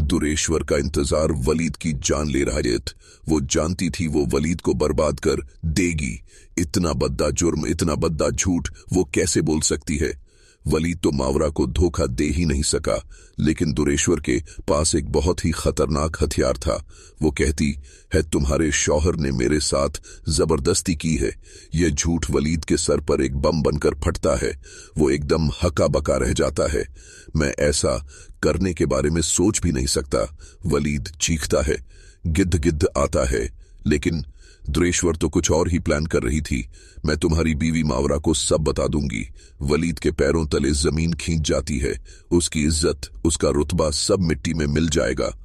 दुरेश्वर का इंतजार वलीद की जान ले रहा है। वो जानती थी वो वलीद को बर्बाद कर देगी। इतना बद्दा जुर्म, इतना बद्दा झूठ वो कैसे बोल सकती है। वलीद तो मावरा को धोखा दे ही नहीं सका, लेकिन दुरेश्वर के पास एक बहुत ही खतरनाक हथियार था। वो कहती है तुम्हारे शौहर ने मेरे साथ जबरदस्ती की है। यह झूठ वलीद के सर पर एक बम बनकर फटता है। वो एकदम हका बका रह जाता है। मैं ऐसा करने के बारे में सोच भी नहीं सकता। वलीद चीखता है, गिद्ध गिद्ध आता है। लेकिन दुरेश्वर तो कुछ और ही प्लान कर रही थी। मैं तुम्हारी बीवी मावरा को सब बता दूंगी। वलीद के पैरों तले जमीन खींच जाती है। उसकी इज्जत, उसका रुतबा सब मिट्टी में मिल जाएगा।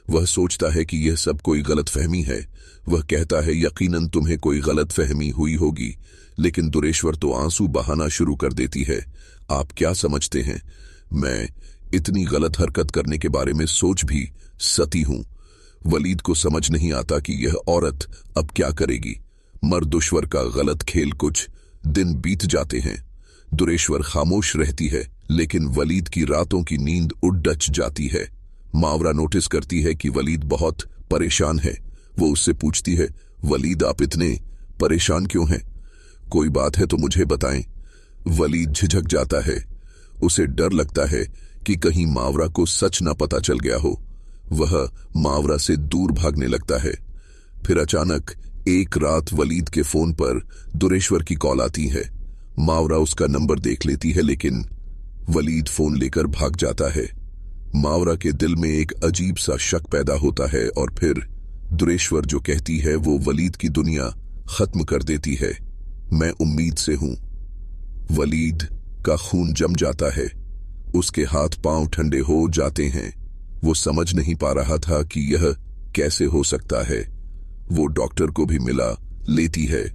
वह सोचता है कि यह सब कोई गलतफहमी है। वह कहता है यकीनन तुम्हें कोई गलतफहमी हुई होगी। लेकिन दुरेश्वर तो आंसू बहाना शुरू कर देती है। आप क्या समझते हैं मैं इतनी गलत हरकत करने के बारे में सोच भी सती हूं? वलीद को समझ नहीं आता कि यह औरत अब क्या करेगी। मर्दुश्वर का गलत खेल। कुछ दिन बीत जाते हैं। दुरेश्वर खामोश रहती है, लेकिन वलीद की रातों की नींद उड़ डच जाती है। मावरा नोटिस करती है कि वलीद बहुत परेशान है। वो उससे पूछती है, वलीद आप इतने परेशान क्यों हैं? कोई बात है तो मुझे बताएं। वलीद झिझक जाता है। उसे डर लगता है कि कहीं मावरा को सच ना पता चल गया हो। वह मावरा से दूर भागने लगता है। फिर अचानक एक रात वलीद के फोन पर दुरेश्वर की कॉल आती है। मावरा उसका नंबर देख लेती है, लेकिन वलीद फोन लेकर भाग जाता है। मावरा के दिल में एक अजीब सा शक पैदा होता है और फिर दुरेश्वर जो कहती है वो वलीद की दुनिया खत्म कर देती है। मैं उम्मीद से हूं। वलीद का खून जम जाता है। उसके हाथ पांव ठंडे हो जाते हैं। वो समझ नहीं पा रहा था कि यह कैसे हो सकता है। वो डॉक्टर को भी मिला लेती है।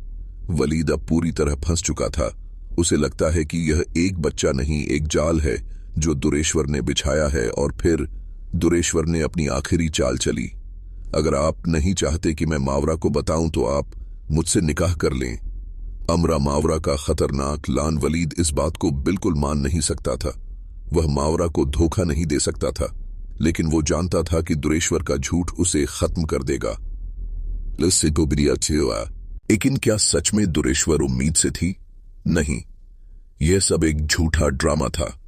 वलीद अब पूरी तरह फंस चुका था। उसे लगता है कि यह एक बच्चा नहीं, एक जाल है जो दुरेश्वर ने बिछाया है। और फिर दुरेश्वर ने अपनी आखिरी चाल चली। अगर आप नहीं चाहते कि मैं मावरा को बताऊं तो आप मुझसे निकाह कर लें। अमरा मावरा का खतरनाक लान। वलीद इस बात को बिल्कुल मान नहीं सकता था। वह मावरा को धोखा नहीं दे सकता था, लेकिन वो जानता था कि दुरेश्वर का झूठ उसे खत्म कर देगा। लेकिन क्या सच में दुरेश्वर उम्मीद से थी? नहीं, यह सब एक झूठा ड्रामा था।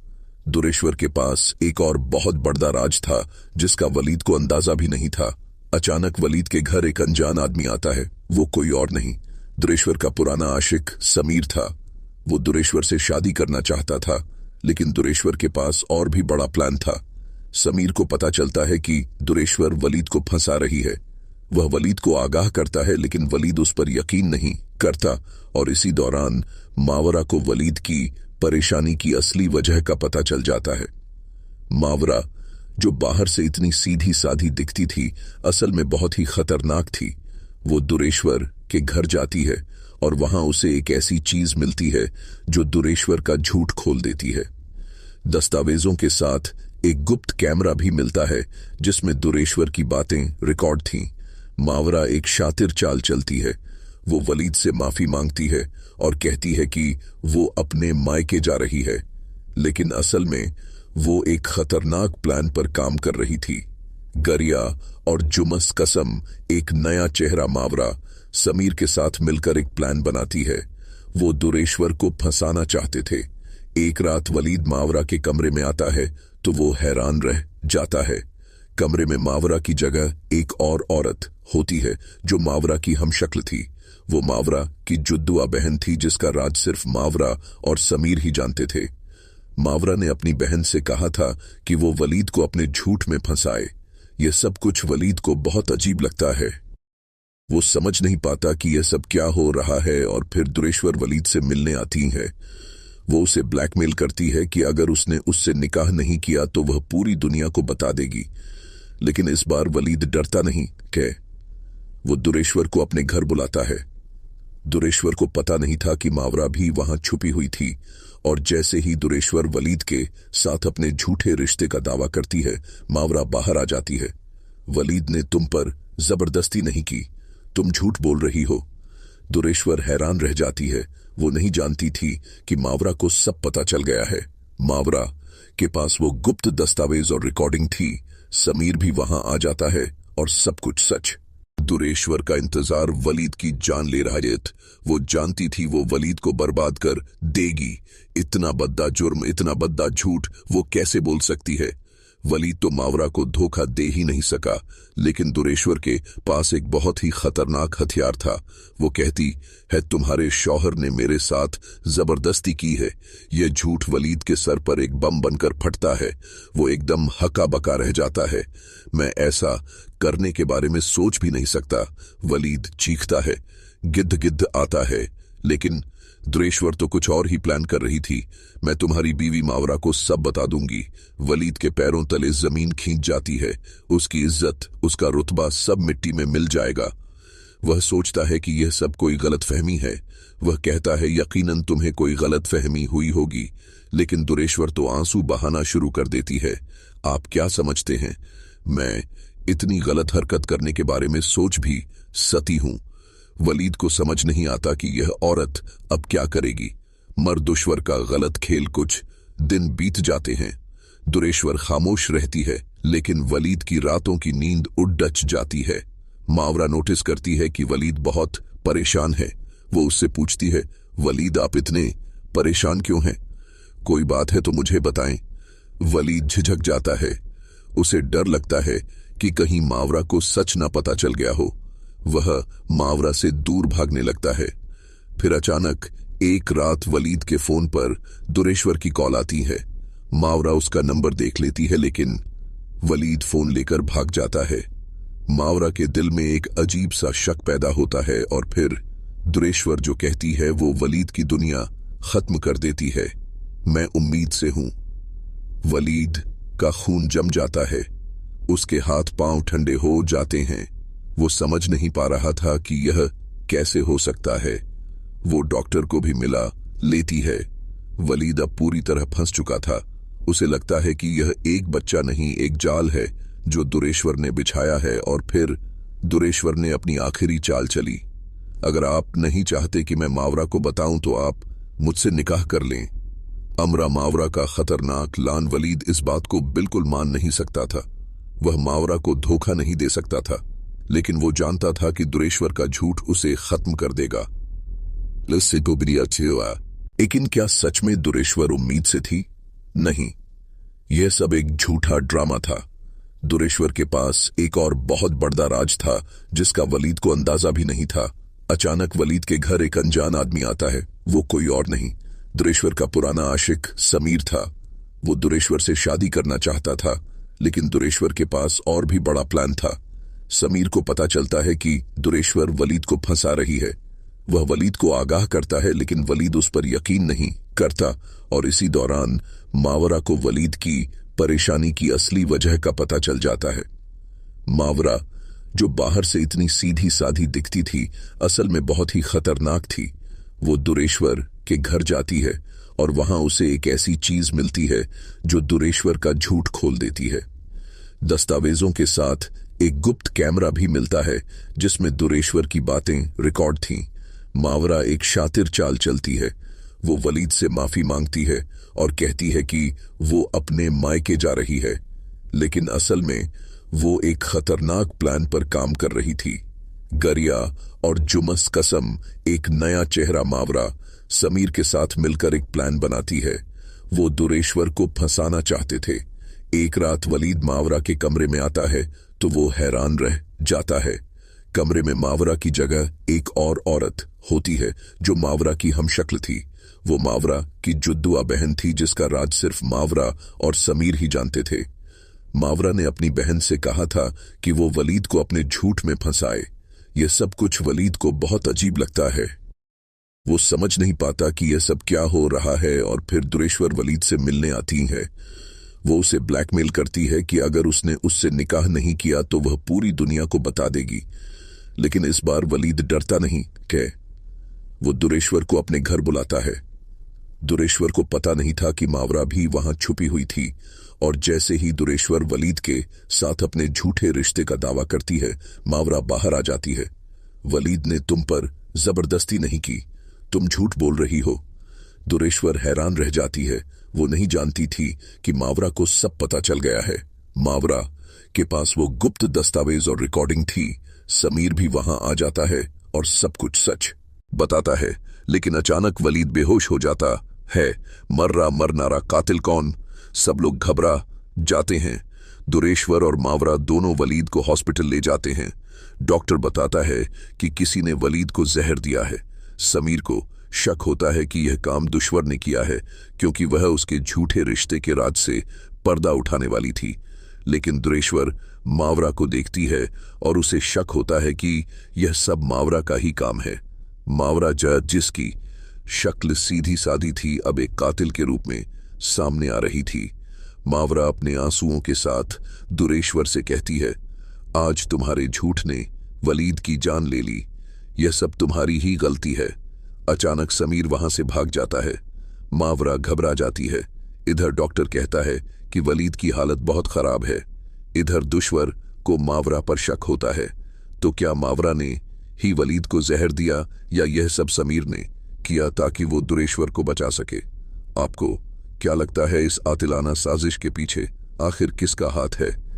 दुरेश्वर के पास एक और बहुत बड़ा राज था जिसका वलीद को अंदाजा भी नहीं था। अचानक वलीद के घर एक अनजान आदमी आता है। वो कोई और नहीं, दुरेश्वर का पुराना आशिक समीर था। वो दुरेश्वर से शादी करना चाहता था, लेकिन दुरेश्वर के पास और भी बड़ा प्लान था। समीर को पता चलता है कि दुरेश्वर वलीद को फंसा रही है। वह वलीद को आगाह करता है, लेकिन वलीद उस पर यकीन नहीं करता। और इसी दौरान मावरा को वलीद की परेशानी की असली वजह का पता चल जाता है। मावरा, जो बाहर से इतनी सीधी साधी दिखती थी, असल में बहुत ही खतरनाक थी। वो दुरेश्वर के घर जाती है और वहां उसे एक ऐसी चीज मिलती है जो दुरेश्वर का झूठ खोल देती है। दस्तावेजों के साथ एक गुप्त कैमरा भी मिलता है जिसमें दुरेश्वर की बातें रिकॉर्ड थीं। मावरा एक शातिर चाल चलती है। वो वलीद से माफी मांगती है और कहती है कि वो अपने मायके जा रही है, लेकिन असल में वो एक खतरनाक प्लान पर काम कर रही थी। गरिया और जुमस कसम, एक नया चेहरा मावरा, समीर के साथ मिलकर एक प्लान बनाती है। वो दुरेश्वर को फंसाना चाहते थे। एक रात वलीद मावरा के कमरे में आता है तो वो हैरान रह जाता है। कमरे में मावरा की जगह एक और औरत होती है जो मावरा की हमशक्ल थी। वो मावरा की जुद्दुआ बहन थी जिसका राज सिर्फ मावरा और समीर ही जानते थे। मावरा ने अपनी बहन से कहा था कि वो वलीद को अपने झूठ में फंसाए। यह सब कुछ वलीद को बहुत अजीब लगता है। वो समझ नहीं पाता कि यह सब क्या हो रहा है। और फिर दुरेश्वर वलीद से मिलने आती है। वो उसे ब्लैकमेल करती है कि अगर उसने उससे निकाह नहीं किया तो वह पूरी दुनिया को बता देगी। लेकिन इस बार वलीद डरता नहीं कि वो दुरेश्वर को अपने घर बुलाता है। दुरेश्वर को पता नहीं था कि मावरा भी वहां छुपी हुई थी। और जैसे ही दुरेश्वर वलीद के साथ अपने झूठे रिश्ते का दावा करती है, मावरा बाहर आ जाती है। वलीद ने तुम पर जबरदस्ती नहीं की, तुम झूठ बोल रही हो। दुरेश्वर हैरान रह जाती है। वो नहीं जानती थी कि मावरा को सब पता चल गया है। मावरा के पास वो गुप्त दस्तावेज और रिकॉर्डिंग थी समीर भी वहां आ जाता है और सब कुछ सच। दुरेश्वर का इंतजार वलीद की जान ले रहा है। वो जानती थी वो वलीद को बर्बाद कर देगी। इतना बद्दा जुर्म, इतना बद्दा झूठ वो कैसे बोल सकती है। वलीद तो मावरा को धोखा दे ही नहीं सका, लेकिन दुरेश्वर के पास एक बहुत ही खतरनाक हथियार था। वो कहती है तुम्हारे शौहर ने मेरे साथ जबरदस्ती की है। यह झूठ वलीद के सर पर एक बम बनकर फटता है। वो एकदम हका बका रह जाता है। मैं ऐसा करने के बारे में सोच भी नहीं सकता। वलीद चीखता है, गिद्ध गिद्ध आता है। लेकिन दुरेश्वर तो कुछ और ही प्लान कर रही थी। मैं तुम्हारी बीवी मावरा को सब बता दूंगी। वलीद के पैरों तले जमीन खींच जाती है। उसकी इज्जत, उसका रुतबा सब मिट्टी में मिल जाएगा। वह सोचता है कि यह सब कोई गलतफहमी है। वह कहता है यकीनन तुम्हें कोई गलतफहमी हुई होगी। लेकिन दुरेश्वर तो आंसू बहाना शुरू कर देती है। आप क्या समझते हैं मैं इतनी गलत हरकत करने के बारे में सोच भी सती हूं? वलीद को समझ नहीं आता कि यह औरत अब क्या करेगी। मर्दुश्वर का गलत खेल। कुछ दिन बीत जाते हैं। दुरेश्वर खामोश रहती है, लेकिन वलीद की रातों की नींद उड़ डच जाती है। मावरा नोटिस करती है कि वलीद बहुत परेशान है। वो उससे पूछती है, वलीद आप इतने परेशान क्यों हैं? कोई बात है तो मुझे बताएं। वलीद झिझक जाता है। उसे डर लगता है कि कहीं मावरा को सच ना पता चल गया हो। वह मावरा से दूर भागने लगता है। फिर अचानक एक रात वलीद के फोन पर दुरेश्वर की कॉल आती है। मावरा उसका नंबर देख लेती है, लेकिन वलीद फोन लेकर भाग जाता है। मावरा के दिल में एक अजीब सा शक पैदा होता है और फिर दुरेश्वर जो कहती है वो वलीद की दुनिया खत्म कर देती है। मैं उम्मीद से हूं। वलीद का खून जम जाता है। उसके हाथ पांव ठंडे हो जाते हैं। वो समझ नहीं पा रहा था कि यह कैसे हो सकता है। वो डॉक्टर को भी मिला लेती है। वलीद अब पूरी तरह फंस चुका था। उसे लगता है कि यह एक बच्चा नहीं, एक जाल है जो दुरेश्वर ने बिछाया है। और फिर दुरेश्वर ने अपनी आखिरी चाल चली। अगर आप नहीं चाहते कि मैं मावरा को बताऊं तो आप मुझसे निकाह कर लें। अमरा मावरा का खतरनाक लान। वलीद इस बात को बिल्कुल मान नहीं सकता था। वह मावरा को धोखा नहीं दे सकता था, लेकिन वो जानता था कि दुरेश्वर का झूठ उसे खत्म कर देगा। लेकिन क्या सच में दुरेश्वर उम्मीद से थी? नहीं, यह सब एक झूठा ड्रामा था। दुरेश्वर के पास एक और बहुत बड़ा राज था जिसका वलीद को अंदाजा भी नहीं था। अचानक वलीद के घर एक अनजान आदमी आता है। वो कोई और नहीं, दुरेश्वर का पुराना आशिक समीर था। वो दुरेश्वर से शादी करना चाहता था, लेकिन दुरेश्वर के पास और भी बड़ा प्लान था। समीर को पता चलता है कि दुरेश्वर वलीद को फंसा रही है। वह वलीद को आगाह करता है, लेकिन वलीद उस पर यकीन नहीं करता। और इसी दौरान मावरा को वलीद की परेशानी की असली वजह का पता चल जाता है। मावरा, जो बाहर से इतनी सीधी साधी दिखती थी, असल में बहुत ही खतरनाक थी। वो दुरेश्वर के घर जाती है और वहां उसे एक ऐसी चीज मिलती है जो दुरेश्वर का झूठ खोल देती है। दस्तावेजों के साथ एक गुप्त कैमरा भी मिलता है जिसमें दुरेश्वर की बातें रिकॉर्ड थीं। मावरा एक शातिर चाल चलती है। वो वलीद से माफी मांगती है और कहती है कि वो अपने मायके जा रही है, लेकिन असल में वो एक खतरनाक प्लान पर काम कर रही थी। गरिया और जुमस कसम, एक नया चेहरा मावरा, समीर के साथ मिलकर एक प्लान बनाती है। वो दुरेश्वर को फंसाना चाहते थे। एक रात वलीद मावरा के कमरे में आता है तो वो हैरान रह जाता है। कमरे में मावरा की जगह एक और औरत होती है जो मावरा की हमशक्ल थी। वो मावरा की जुद्दुआ बहन थी जिसका राज सिर्फ मावरा और समीर ही जानते थे। मावरा ने अपनी बहन से कहा था कि वो वलीद को अपने झूठ में फंसाए। यह सब कुछ वलीद को बहुत अजीब लगता है। वो समझ नहीं पाता कि यह सब क्या हो रहा है। और फिर दुरेश्वर वलीद से मिलने आती है। वो उसे ब्लैकमेल करती है कि अगर उसने उससे निकाह नहीं किया तो वह पूरी दुनिया को बता देगी। लेकिन इस बार वलीद डरता नहीं कि वो दुरेश्वर को अपने घर बुलाता है। दुरेश्वर को पता नहीं था कि मावरा भी वहां छुपी हुई थी। और जैसे ही दुरेश्वर वलीद के साथ अपने झूठे रिश्ते का दावा करती है, मावरा बाहर आ जाती है। वलीद ने तुम पर जबरदस्ती नहीं की, तुम झूठ बोल रही हो। दुरेश्वर हैरान रह जाती है। वो नहीं जानती थी कि मावरा को सब पता चल गया है। मावरा के पास वो गुप्त दस्तावेज और रिकॉर्डिंग थी। समीर भी वहां आ जाता है और सब कुछ सच बताता है, लेकिन अचानक वलीद बेहोश हो जाता है। मरनारा कातिल कौन? सब लोग घबरा जाते हैं। दुरेश्वर और मावरा दोनों वलीद को हॉस्पिटल ले जाते हैं। डॉक्टर बताता है कि किसी ने वलीद को जहर दिया है। समीर को शक होता है कि यह काम दुश्मन ने किया है, क्योंकि वह उसके झूठे रिश्ते के राज से पर्दा उठाने वाली थी। लेकिन दुरेश्वर मावरा को देखती है और उसे शक होता है कि यह सब मावरा का ही काम है। मावरा जिसकी शक्ल सीधी सादी थी, अब एक कातिल के रूप में सामने आ रही थी। मावरा अपने आंसुओं के साथ दुरेश्वर से कहती है, आज तुम्हारे झूठ ने वलीद की जान ले ली। यह सब तुम्हारी ही गलती है। अचानक समीर वहां से भाग जाता है। मावरा घबरा जाती है। इधर डॉक्टर कहता है कि वलीद की हालत बहुत खराब है। इधर दुश्मन को मावरा पर शक होता है। तो क्या मावरा ने ही वलीद को जहर दिया या यह सब समीर ने किया ताकि वो दुरेश्वर को बचा सके? आपको क्या लगता है इस आतिलाना साजिश के पीछे आखिर किसका हाथ है?